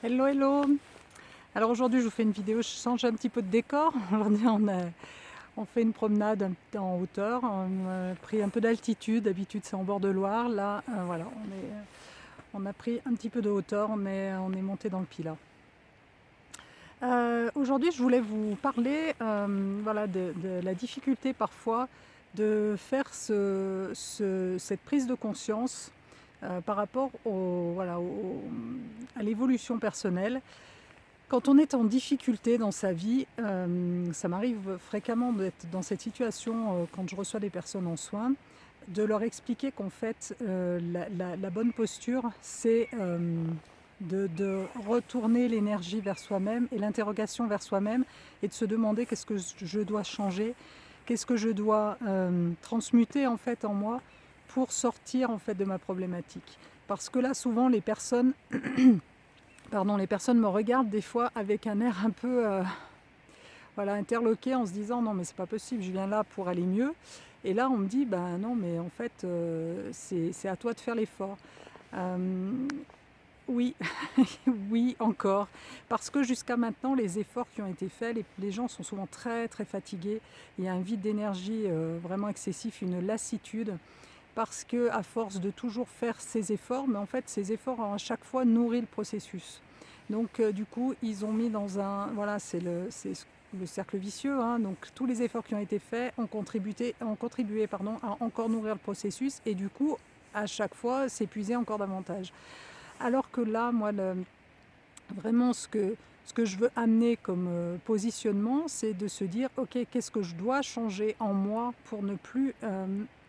Hello, hello! Alors aujourd'hui, je vous fais une vidéo, je change un petit peu de décor. Aujourd'hui, on fait une promenade en hauteur, on a pris un peu d'altitude. D'habitude, c'est en bord de Loire. Là, voilà, on a pris un petit peu de hauteur, on est monté dans le Pilat. Aujourd'hui, je voulais vous parler voilà, de la difficulté parfois de faire cette prise de conscience par rapport à l'évolution personnelle. Quand on est en difficulté dans sa vie, ça m'arrive fréquemment d'être dans cette situation quand je reçois des personnes en soins, de leur expliquer qu'en fait la bonne posture, c'est de retourner l'énergie vers soi-même et l'interrogation vers soi-même et de se demander qu'est-ce que je dois changer, qu'est-ce que je dois transmuter en fait en moi pour sortir en fait de ma problématique. Parce que là souvent les personnes me regardent des fois avec un air un peu voilà, interloqué en se disant non mais c'est pas possible, je viens là pour aller mieux. Et là on me dit ben non mais en fait c'est à toi de faire l'effort. Oui, oui encore, parce que jusqu'à maintenant les efforts qui ont été faits, les gens sont souvent très très fatigués, il y a un vide d'énergie vraiment excessif, une lassitude, parce que à force de toujours faire ces efforts, mais en fait ces efforts ont à chaque fois nourri le processus. Donc du coup ils ont mis dans un, voilà c'est le cercle vicieux, hein. Donc tous les efforts qui ont été faits ont contribué à encore nourrir le processus et du coup à chaque fois s'épuiser encore davantage. Alors que là, moi, vraiment ce que je veux amener comme positionnement, c'est de se dire, ok, qu'est-ce que je dois changer en moi pour ne plus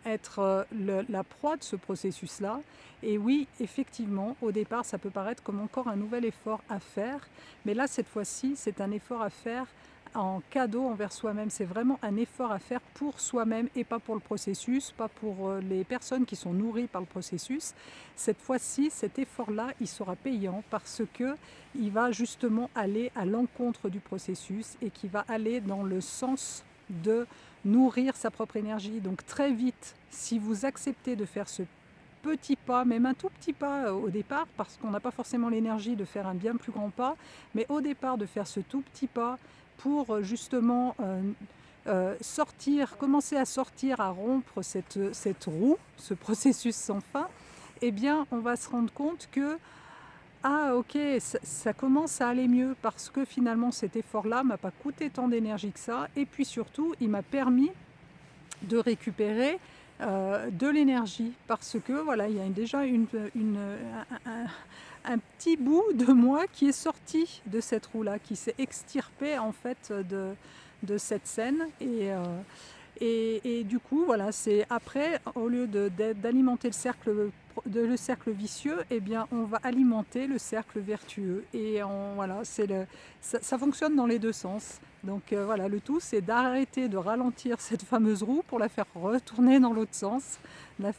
être la proie de ce processus-là. Et oui, effectivement, au départ, ça peut paraître comme encore un nouvel effort à faire, mais là, cette fois-ci, c'est un effort à faire en cadeau envers soi-même. C'est vraiment un effort à faire pour soi-même et pas pour le processus, pas pour les personnes qui sont nourries par le processus. Cette fois-ci, cet effort-là, il sera payant parce qu'il va justement aller à l'encontre du processus et qui va aller dans le sens de nourrir sa propre énergie. Donc très vite, si vous acceptez de faire ce petit pas, même un tout petit pas au départ, parce qu'on n'a pas forcément l'énergie de faire un bien plus grand pas, mais au départ de faire ce tout petit pas pour justement commencer à sortir, à rompre cette roue, ce processus sans fin, eh bien on va se rendre compte que ah ok, ça commence à aller mieux parce que finalement cet effort-là m'a pas coûté tant d'énergie que ça et puis surtout il m'a permis de récupérer de l'énergie parce que voilà, il y a déjà un petit bout de moi qui est sorti de cette roue-là, qui s'est extirpé en fait de cette scène et du coup voilà, c'est après au lieu d'alimenter le cercle vicieux, eh bien on va alimenter le cercle vertueux et voilà, ça fonctionne dans les deux sens. Donc voilà, le tout c'est d'arrêter de ralentir cette fameuse roue pour la faire retourner dans l'autre sens, la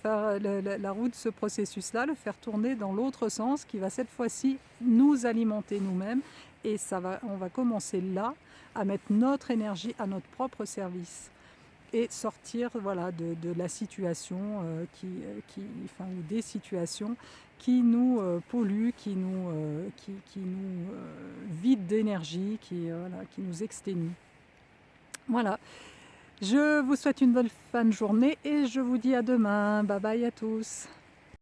roue de ce processus-là, le faire tourner dans l'autre sens qui va cette fois-ci nous alimenter nous-mêmes et on va commencer là à mettre notre énergie à notre propre service et sortir voilà, de la situation enfin, ou des situations qui nous polluent, qui nous vident d'énergie, voilà, qui nous exténuent. Voilà, je vous souhaite une bonne fin de journée et je vous dis à demain. Bye bye à tous.